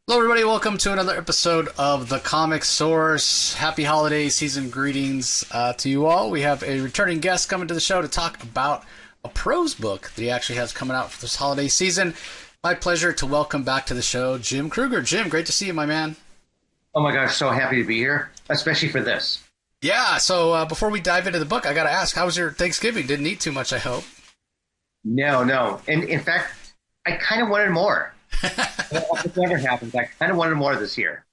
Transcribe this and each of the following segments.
Hello, everybody. Welcome to another episode of The Comic Source. Happy holiday season greetings to you all. We have a returning guest coming to the show to talk about a prose book that he actually has coming out for this holiday season. My pleasure to welcome back to the show Jim Krueger. Jim, great to see you, my man. Oh my gosh, so happy to be here, especially for this. Yeah, so before we dive into the book, I got to ask, how was your Thanksgiving? Didn't eat too much, I hope. No. And in fact, I kind of wanted more. If never happens, I kind of wanted more this year.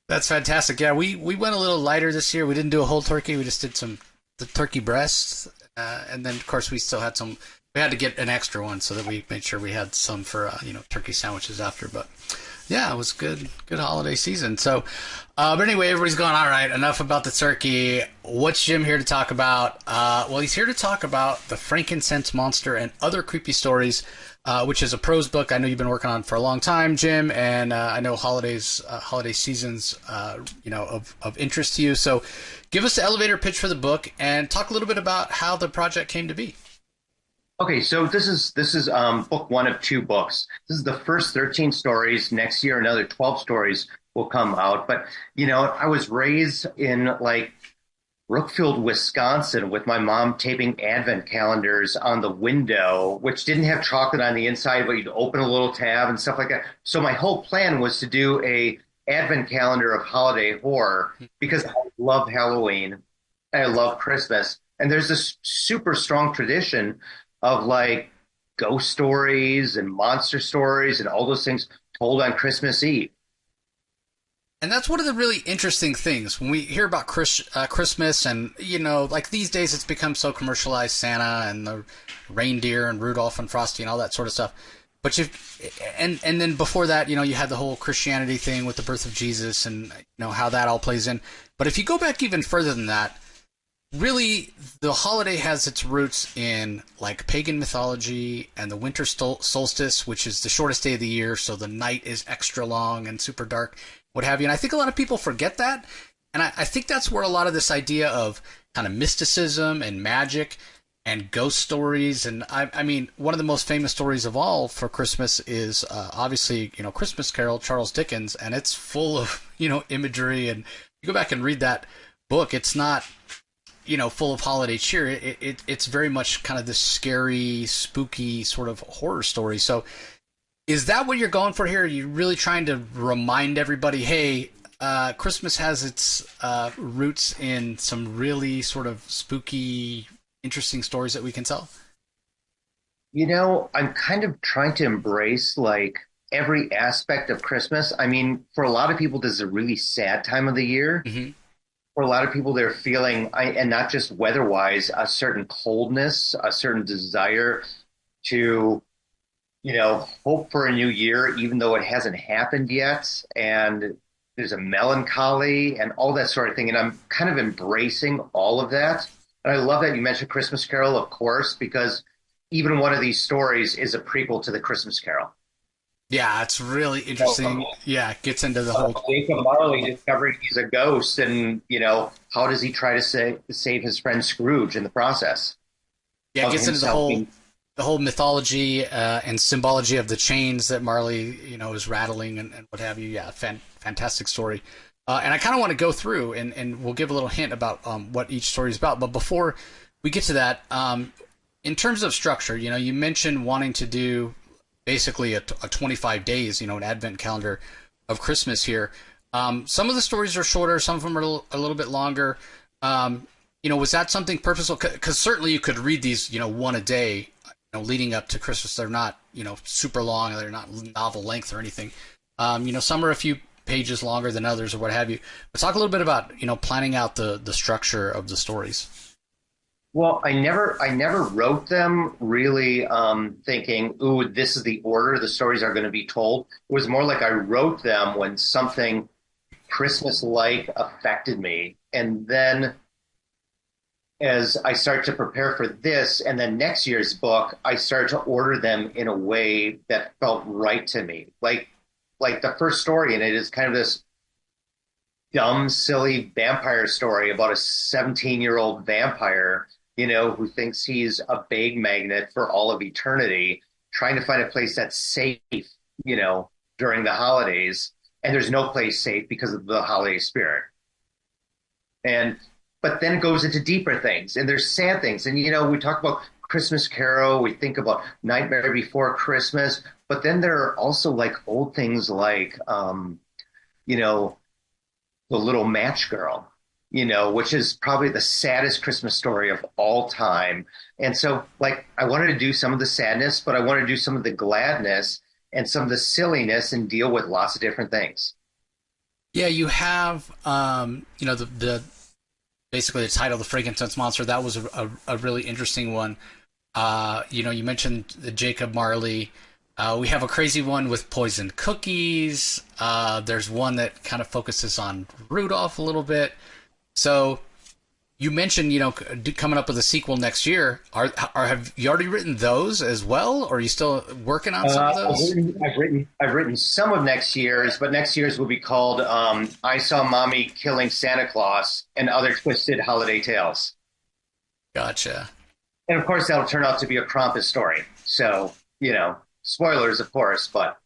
That's fantastic. Yeah, we went a little lighter this year. We didn't do a whole turkey. We just did the turkey breasts. And then, of course, we still had some. We had to get an extra one so that we made sure we had some for, turkey sandwiches after. But yeah, it was good holiday season. So, but anyway, everybody's going, all right, enough about the turkey. What's Jim here to talk about? Well, he's here to talk about the Frankincense monster and other creepy stories, which is a prose book I know you've been working on for a long time, Jim, and I know holiday seasons, of interest to you. So give us the elevator pitch for the book and talk a little bit about how the project came to be. Okay, so this is book one of two books. This is the first 13 stories. Next year, another 12 stories will come out. But I was raised in Brookfield, Wisconsin, with my mom taping advent calendars on the window, which didn't have chocolate on the inside, but you'd open a little tab and stuff like that. So my whole plan was to do a advent calendar of holiday horror because I love Halloween. I love Christmas. And there's this super strong tradition of ghost stories and monster stories and all those things told on Christmas Eve. And that's one of the really interesting things when we hear about Christmas and, these days it's become so commercialized, Santa and the reindeer and Rudolph and Frosty and all that sort of stuff. But and then before that, you had the whole Christianity thing with the birth of Jesus and, how that all plays in. But if you go back even further than that, really, the holiday has its roots in pagan mythology and the winter solstice, which is the shortest day of the year, so the night is extra long and super dark, what have you. And I think a lot of people forget that. And I think that's where a lot of this idea of kind of mysticism and magic and ghost stories. And I mean, one of the most famous stories of all for Christmas is obviously, Christmas Carol, Charles Dickens. And it's full of, imagery. And you go back and read that book, it's not full of holiday cheer. It's very much kind of this scary, spooky sort of horror story. So is that what you're going for here? Are you really trying to remind everybody, hey, Christmas has its roots in some really sort of spooky, interesting stories that we can tell? I'm kind of trying to embrace every aspect of Christmas. I mean, for a lot of people, this is a really sad time of the year. Mm-hmm. For a lot of people, they're feeling, and not just weather-wise, a certain coldness, a certain desire to, hope for a new year, even though it hasn't happened yet. And there's a melancholy and all that sort of thing. And I'm kind of embracing all of that. And I love that you mentioned Christmas Carol, of course, because even one of these stories is a prequel to the Christmas Carol. Yeah, it's really interesting. Yeah, it gets into the whole Jacob Marley discovering he's a ghost, and how does he try to save his friend Scrooge in the process? Yeah, it gets into the whole mythology and symbology of the chains that Marley is rattling and what have you. Yeah, fantastic story. And I kind of want to go through and we'll give a little hint about what each story is about. But before we get to that, in terms of structure, you mentioned wanting to do basically a 25 days, an advent calendar of Christmas here. Some of the stories are shorter. Some of them are a little bit longer. Was that something purposeful? Because certainly you could read these, one a day, leading up to Christmas. They're not, super long. They're not novel length or anything. Some are a few pages longer than others or what have you. But talk a little bit about, planning out the structure of the stories. Well, I never wrote them really thinking, ooh, this is the order the stories are going to be told. It was more like I wrote them when something Christmas-like affected me. And then as I start to prepare for this and then next year's book, I started to order them in a way that felt right to me. Like the first story in it is kind of this dumb, silly vampire story about a 17-year-old vampire who thinks he's a bag magnet for all of eternity, trying to find a place that's safe, during the holidays, and there's no place safe because of the holiday spirit. And but then it goes into deeper things, and there's sad things. And we talk about Christmas Carol, we think about Nightmare Before Christmas, but then there are also like old things like you know, The Little Match Girl, which is probably the saddest Christmas story of all time. And so, like, I wanted to do some of the sadness, but I wanted to do some of the gladness and some of the silliness and deal with lots of different things. Yeah, you have, the basically the title, the Frankincense Monster. That was a really interesting one. You mentioned the Jacob Marley. We have a crazy one with poisoned cookies. There's one that kind of focuses on Rudolph a little bit. So you mentioned, coming up with a sequel next year. Have you already written those as well, or are you still working on some of those? I've written some of next year's, but next year's will be called "I Saw Mommy Killing Santa Claus and Other Twisted Holiday Tales." Gotcha. And of course, that'll turn out to be a Krampus story. So, spoilers, of course, but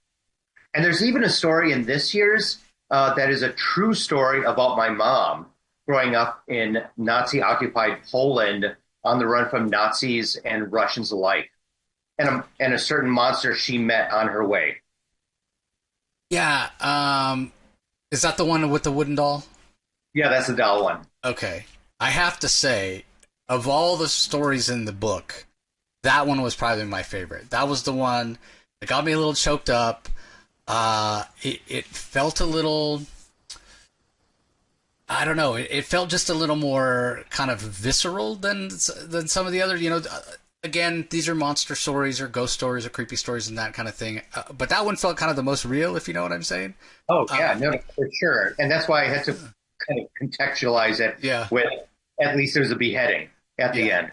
and there's even a story in this year's that is a true story about my mom growing up in Nazi-occupied Poland on the run from Nazis and Russians alike, and a certain monster she met on her way. Yeah. Is that the one with the wooden doll? Yeah, that's the doll one. Okay. I have to say, of all the stories in the book, that one was probably my favorite. That was the one that got me a little choked up. It felt a little, I don't know. It felt just a little more kind of visceral than some of the other. Again, these are monster stories or ghost stories or creepy stories and that kind of thing. But that one felt kind of the most real, if you know what I'm saying. Oh yeah, no, for sure. And that's why I had to kind of contextualize it Yeah. with at least there's a beheading at the end.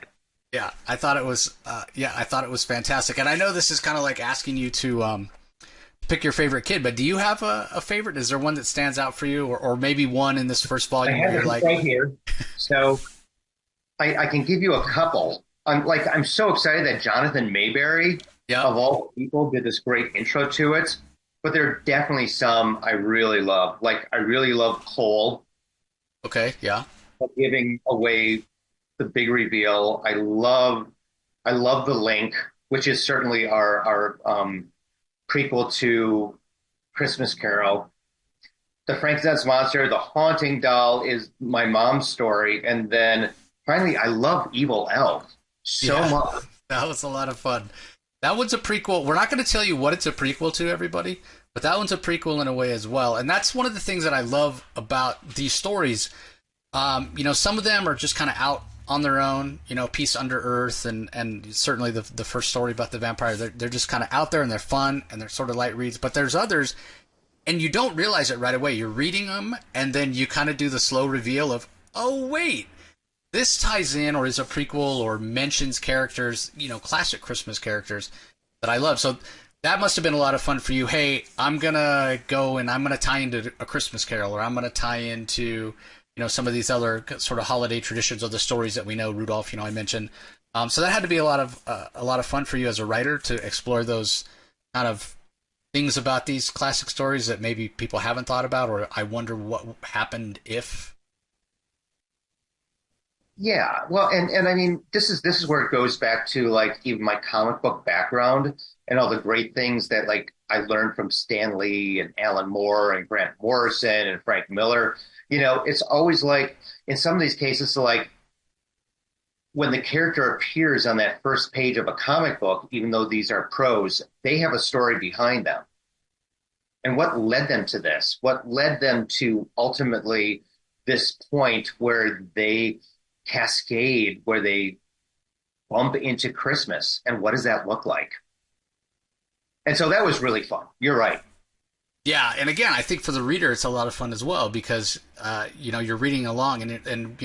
Yeah, I thought it was. I thought it was fantastic. And I know this is kind of like asking you to pick your favorite kid, but do you have a favorite? Is there one that stands out for you, or maybe one in this first volume I where have you're it like, right here, so I can give you a couple. I'm so excited that Jonathan Mayberry, yeah, of all people, did this great intro to it. But there are definitely some I really love. Like I really love Cole okay, yeah, giving away the big reveal. I love the Link, which is certainly our prequel to Christmas Carol. The Frankincense Monster, the Haunting Doll is my mom's story, and then finally, I love Evil Elf so yeah. much. That was a lot of fun. That one's a prequel. We're not going to tell you what it's a prequel to, everybody, but that one's a prequel in a way as well. And that's one of the things that I love about these stories. Some of them are just kind of out on their own, Peace Under Earth, and certainly the first story about the vampire. They're just kind of out there and they're fun and they're sort of light reads. But there's others, and you don't realize it right away. You're reading them, and then you kind of do the slow reveal of, oh, wait, this ties in or is a prequel or mentions characters, classic Christmas characters that I love. So that must have been a lot of fun for you. Hey, I'm going to go and I'm going to tie into A Christmas Carol, or I'm going to tie into, some of these other sort of holiday traditions or the stories that we know, Rudolph, I mentioned. So that had to be a lot of fun for you as a writer to explore those kind of things about these classic stories that maybe people haven't thought about, or I wonder what happened if. Yeah, well, and I mean, this is where it goes back to like even my comic book background and all the great things that like I learned from Stan Lee and Alan Moore and Grant Morrison and Frank Miller. It's always like in some of these cases, so like when the character appears on that first page of a comic book, even though these are prose, they have a story behind them. And what led them to this? What led them to ultimately this point where they cascade, where they bump into Christmas? And what does that look like? And so that was really fun. You're right. Yeah, and again, I think for the reader, it's a lot of fun as well because you're reading along, and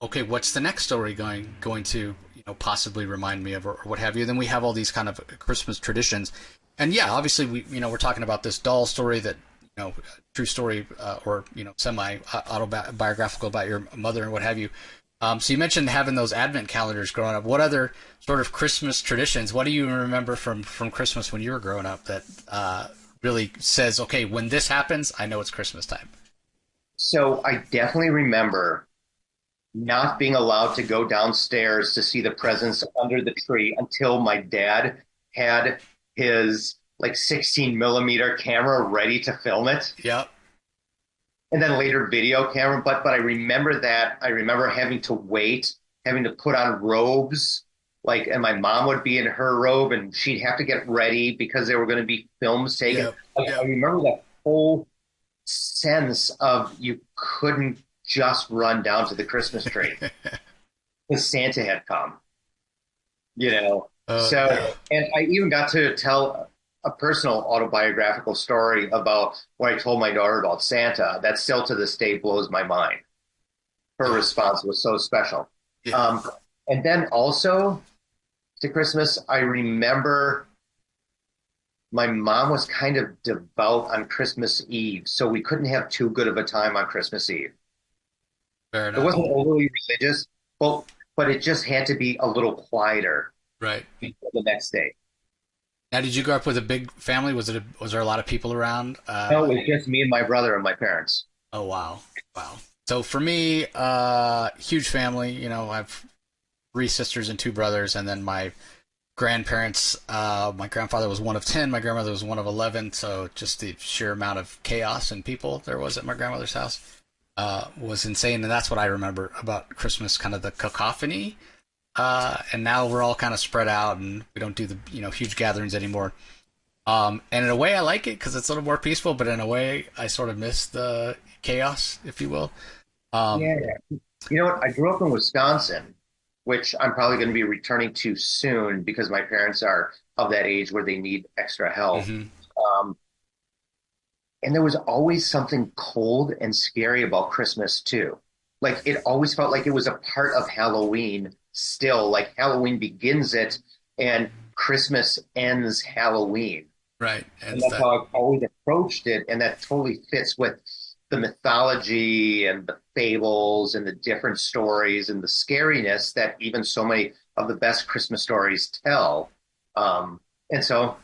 okay, what's the next story going to possibly remind me of, or what have you? Then we have all these kind of Christmas traditions, and yeah, obviously we're talking about this doll story that true story or semi autobiographical about your mother and what have you. So you mentioned having those Advent calendars growing up. What other sort of Christmas traditions? What do you remember from Christmas when you were growing up that really says, okay, when this happens, I know it's Christmas time. So I definitely remember not being allowed to go downstairs to see the presents under the tree until my dad had his like 16 millimeter camera ready to film it, Yep. and then later video camera. But I remember that. I remember having to wait, having to put on robes, like, and my mom would be in her robe and she'd have to get ready because there were going to be films taken. Yep. I Yep. remember that whole sense of you couldn't just run down to the Christmas tree because Santa had come, you know. Yeah. So, and I even got to tell a personal autobiographical story about what I told my daughter about Santa. That still to this day blows my mind. Her Yeah. response was so special. Yeah. Um, and then also to Christmas, I remember my mom was kind of devout on Christmas Eve, so we couldn't have too good of a time on Christmas Eve. Fair It enough. wasn't overly religious, but it just had to be a little quieter Right. before the next day. Now, did you grow up with a big family? Was there a lot of people around? No, it was just me and my brother and my parents. Oh wow, wow. So for me, huge family. I have three sisters and two brothers, and then my grandparents. My grandfather was one of 10. My grandmother was one of 11. So just the sheer amount of chaos and people there was at my grandmother's house was insane, and that's what I remember about Christmas. Kind of the cacophony. And now we're all kind of spread out, and we don't do the huge gatherings anymore. And in a way, I like it because it's a little more peaceful. But in a way, I sort of miss the chaos, if you will. Um, Yeah. You know what? I grew up in Wisconsin, which I'm probably going to be returning to soon because my parents are of that age where they need extra help. mhm. Um, and there was always something cold and scary about Christmas too. Like it always felt like it was a part of Halloween still. Like Halloween begins it and Christmas ends Halloween. Right, And and that's that. how I've always approached it. And that totally fits with the mythology and the fables and the different stories and the scariness that even so many of the best Christmas stories tell. And so,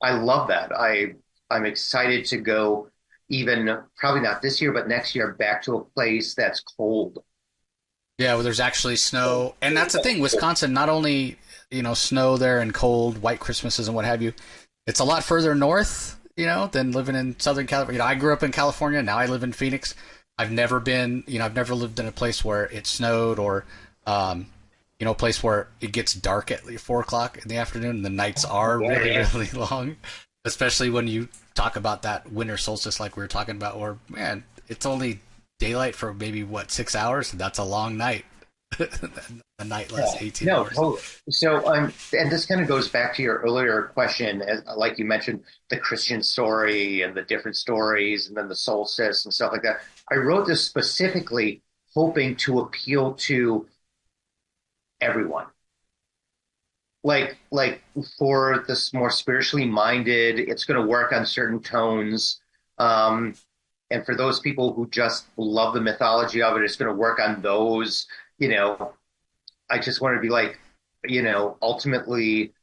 I love that. I'm excited to go even probably not this year, but next year back to a place that's cold. Yeah, well, there's actually snow, and that's the thing. Wisconsin, not only snow there and cold, white Christmases and what have you. It's a lot further north, than living in Southern California. I grew up in California. Now I live in Phoenix. I've never lived in a place where it snowed or, a place where it gets dark at 4 o'clock in the afternoon and the nights are Yeah, really, yeah. really long. Especially when you talk about that winter solstice, like we were talking about, where man, it's only daylight for maybe 6 hours, and that's a long night. A night Yeah. lasts 18 No, hours. totally. So, and this kind of goes back to your earlier question, as like you mentioned, the Christian story and the different stories, and then the solstice and stuff like that. I wrote this specifically hoping to appeal to everyone. Like for this more spiritually minded, it's going to work on certain tones. Um, and for those people who just love the mythology of it, it's going to work on those. You know, I just want to be like, ultimately,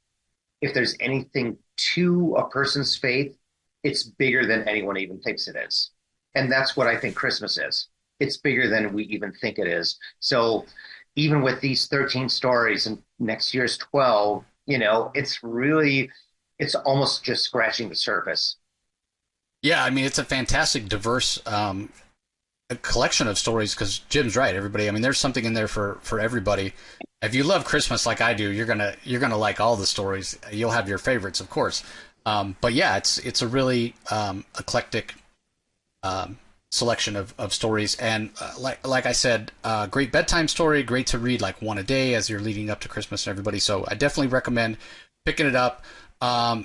if there's anything to a person's faith, it's bigger than anyone even thinks it is. And that's what I think Christmas is. It's bigger than we even think it is. So even with these 13 stories and next year's 12, it's almost just scratching the surface. Yeah, I mean it's a fantastic, diverse a collection of stories because Jim's right. Everybody, I mean, there's something in there for everybody. If you love Christmas like I do, you're gonna like all the stories. You'll have your favorites, of course. But yeah, it's a really eclectic selection of stories, and like I said, great bedtime story, great to read like one a day as you're leading up to Christmas and everybody. So I definitely recommend picking it up.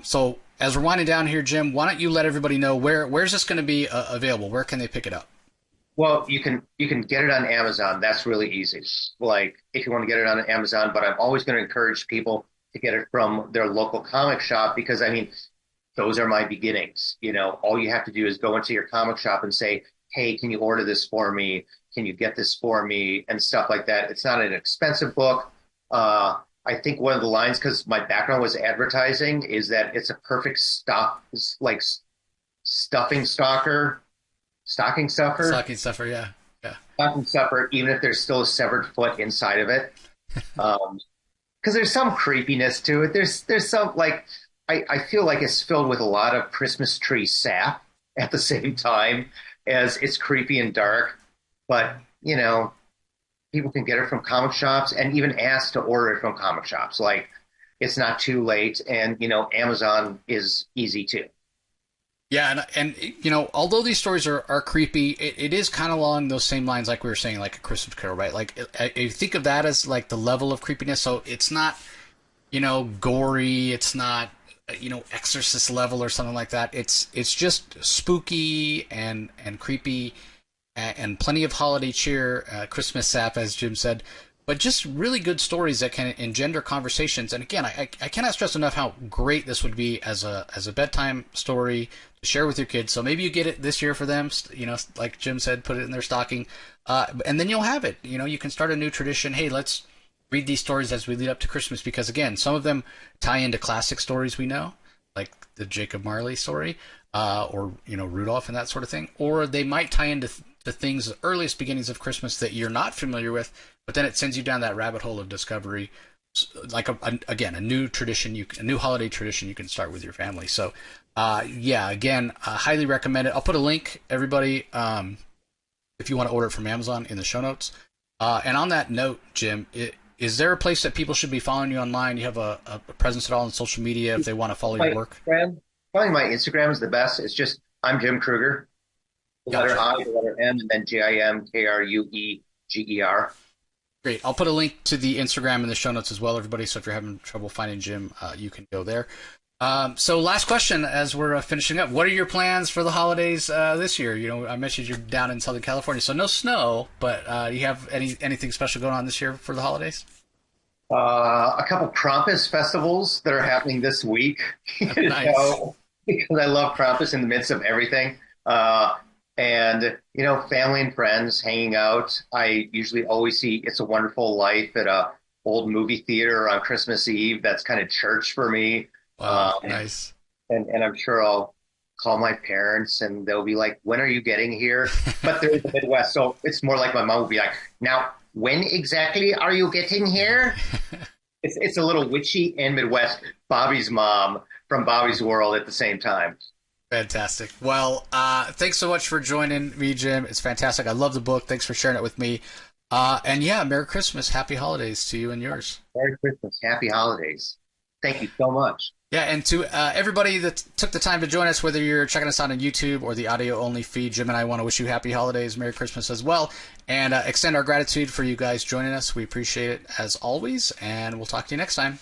So as we're winding down here, Jim, why don't you let everybody know where's this going to be available? Where can they pick it up? Well, you can get it on Amazon. That's really easy. Like if you want to get it on Amazon, but I'm always going to encourage people to get it from their local comic shop because I mean, those are my beginnings. All you have to do is go into your comic shop and say, "Hey, can you order this for me? Can you get this for me?" and stuff like that. It's not an expensive book. I think one of the lines, because my background was advertising, is that it's a perfect like stuffing stalker, stocking stuffer, Stocking stuffer, yeah. Yeah. stocking stuffer, even if there's still a severed foot inside of it. Um, because there's some creepiness to it. There's some like I feel like it's filled with a lot of Christmas tree sap at the same time as it's creepy and dark. But people can get it from comic shops and even ask to order it from comic shops. Like it's not too late, and Amazon is easy too. Yeah, and although these stories are creepy, it is kind of along those same lines, like we were saying, like A Christmas Carol, right? Like I think of that as like the level of creepiness. So it's not gory, it's not Exorcist level or something like that. It's just spooky and creepy, and plenty of holiday cheer, Christmas sap, as Jim said, but just really good stories that can engender conversations. And again, I cannot stress enough how great this would be as a bedtime story to share with your kids. So maybe you get it this year for them, like Jim said, put it in their stocking, and then you'll have it. You can start a new tradition. Hey, let's read these stories as we lead up to Christmas, because again, some of them tie into classic stories we know, like the Jacob Marley story, or Rudolph and that sort of thing, or they might tie into the things, the earliest beginnings of Christmas that you're not familiar with, but then it sends you down that rabbit hole of discovery, like again, a new tradition, a new holiday tradition you can start with your family. So, yeah, again, highly recommend it. I'll put a link, everybody, if you want to order it from Amazon, in the show notes. And on that note, Jim, is there a place that people should be following you online? You have a presence at all on social media if they want to follow your work? Probably my Instagram is the best. It's just I'm Jim Krueger. The letter I, the letter M, and then JimKrueger. Great. I'll put a link to the Instagram in the show notes as well, everybody. So if you're having trouble finding Jim, you can go there. So last question as we're finishing up. What are your plans for the holidays this year? I mentioned you're down in Southern California, so no snow, but do you have anything special going on this year for the holidays? A couple Krampus festivals that are happening this week. Nice. Because I love Krampus in the midst of everything. And family and friends hanging out. I usually always see It's a Wonderful Life at a old movie theater on Christmas Eve. That's kind of church for me. Wow, nice. And I'm sure I'll call my parents and they'll be like, "When are you getting here?" But they're in the Midwest, so it's more like my mom will be like, "Now, when exactly are you getting here?" It's a little witchy and Midwest. Bobby's mom from Bobby's World at the same time. Fantastic. Well, thanks so much for joining me, Jim. It's fantastic. I love the book. Thanks for sharing it with me. And yeah, Merry Christmas. Happy holidays to you and yours. Merry Christmas. Happy holidays. Thank you so much. Yeah, and to everybody that took the time to join us, whether you're checking us out on YouTube or the audio-only feed, Jim and I want to wish you happy holidays, Merry Christmas as well, and extend our gratitude for you guys joining us. We appreciate it as always, and we'll talk to you next time.